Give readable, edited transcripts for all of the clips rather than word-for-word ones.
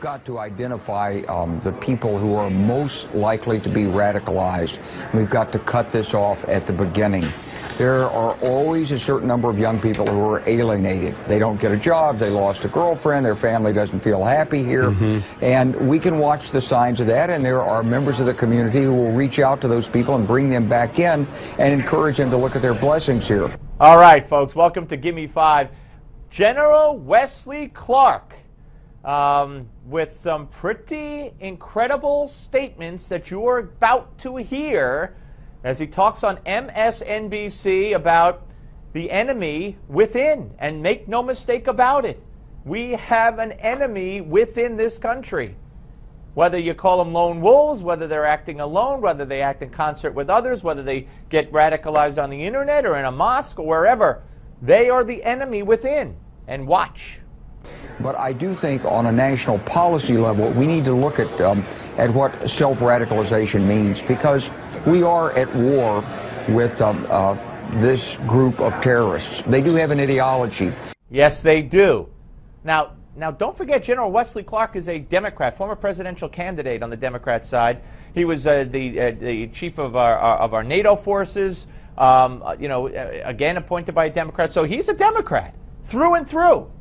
got to identify the people who are most likely to be radicalized. We've got to cut this off at the beginning. There are always a certain number of young people who are alienated. They don't get a job, they lost a girlfriend, their family doesn't feel happy here, and we can watch the signs of that, and there are members of the community who will reach out to those people and bring them back in and encourage them to look at their blessings here. All right, folks, welcome to Gimme 5. General Wesley Clark, with some pretty incredible statements that you are about to hear as he talks on MSNBC about the enemy within. And make no mistake about it, we have an enemy within this country. Whether you call them lone wolves, whether they're acting alone, whether they act in concert with others, whether they get radicalized on the internet or in a mosque or wherever, they are the enemy within. And watch. But I do think on a national policy level, we need to look at what self-radicalization means, because we are at war with this group of terrorists. They do have an ideology. Yes, they do. Now, don't forget, General Wesley Clark is a Democrat, former presidential candidate on the Democrat side. He was the chief of our NATO forces, again appointed by a Democrat. So he's a Democrat through and through.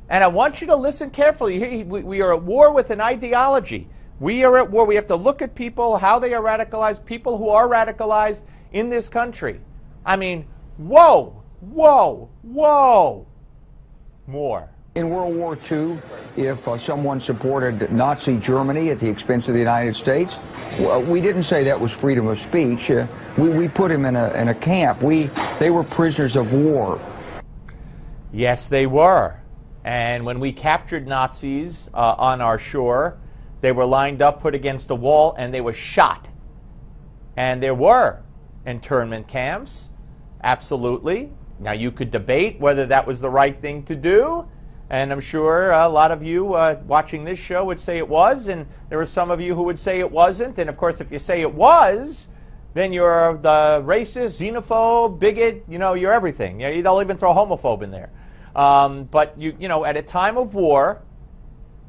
And I want you to listen carefully. We are at war with an ideology. We are at war. We have to look at people, how they are radicalized, people who are radicalized in this country. I mean, whoa, whoa, whoa. More. In World War II, if someone supported Nazi Germany at the expense of the United States, we didn't say that was freedom of speech. We put him in a camp. They were prisoners of war. Yes, they were. And when we captured Nazis on our shore, they were lined up, put against a wall, and they were shot. And there were internment camps, absolutely. Now, you could debate whether that was the right thing to do, and I'm sure a lot of you watching this show would say it was, and there are some of you who would say it wasn't. And, of course, if you say it was, then you're the racist, xenophobe, bigot, you're everything. They'll even throw homophobe in there. But, at a time of war,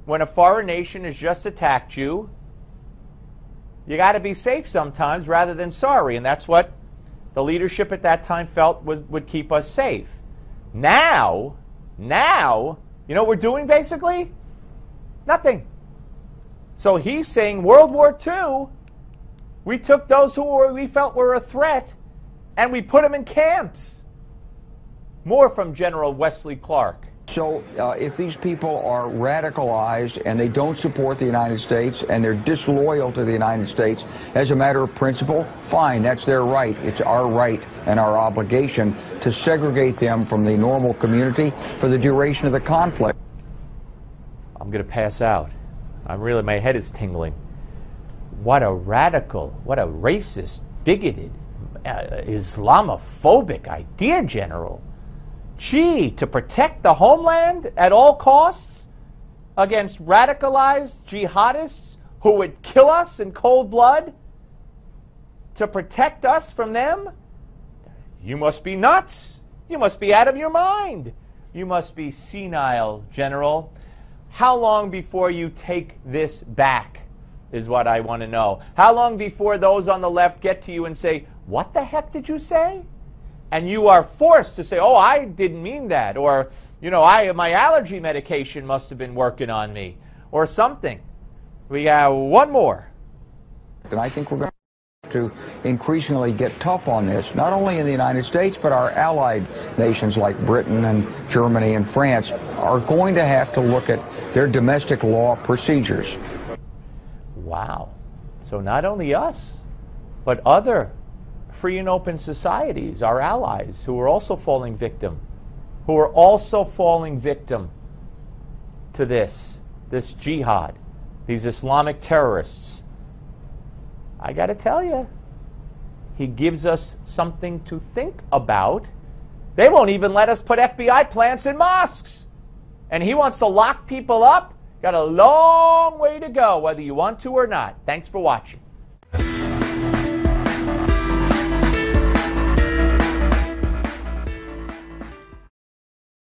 when a foreign nation has just attacked you, you got to be safe sometimes rather than sorry. And that's what the leadership at that time felt would keep us safe. Now, you know what we're doing basically? Nothing. So he's saying World War II, we took those who we felt were a threat and we put them in camps. More from General Wesley Clark. So if these people are radicalized and they don't support the United States and they're disloyal to the United States as a matter of principle, fine, that's their right. It's our right and our obligation to segregate them from the normal community for the duration of the conflict. I'm going to pass out. My head is tingling. What a radical, what a racist, bigoted, Islamophobic idea, General. Gee, to protect the homeland at all costs against radicalized jihadists who would kill us in cold blood, to protect us from them? You must be nuts. You must be out of your mind. You must be senile, General. How long before you take this back is what I want to know. How long before those on the left get to you and say, what the heck did you say? And you are forced to say, oh, I didn't mean that. Or, my allergy medication must have been working on me. Or something. We got one more. And I think we're going to increasingly get tough on this, not only in the United States, but our allied nations like Britain and Germany and France are going to have to look at their domestic law procedures. Wow. So not only us, but other free and open societies, our allies, who are also falling victim, to this jihad, these Islamic terrorists. I got to tell you, he gives us something to think about. They won't even let us put FBI plants in mosques. And he wants to lock people up. Got a long way to go, whether you want to or not. Thanks for watching.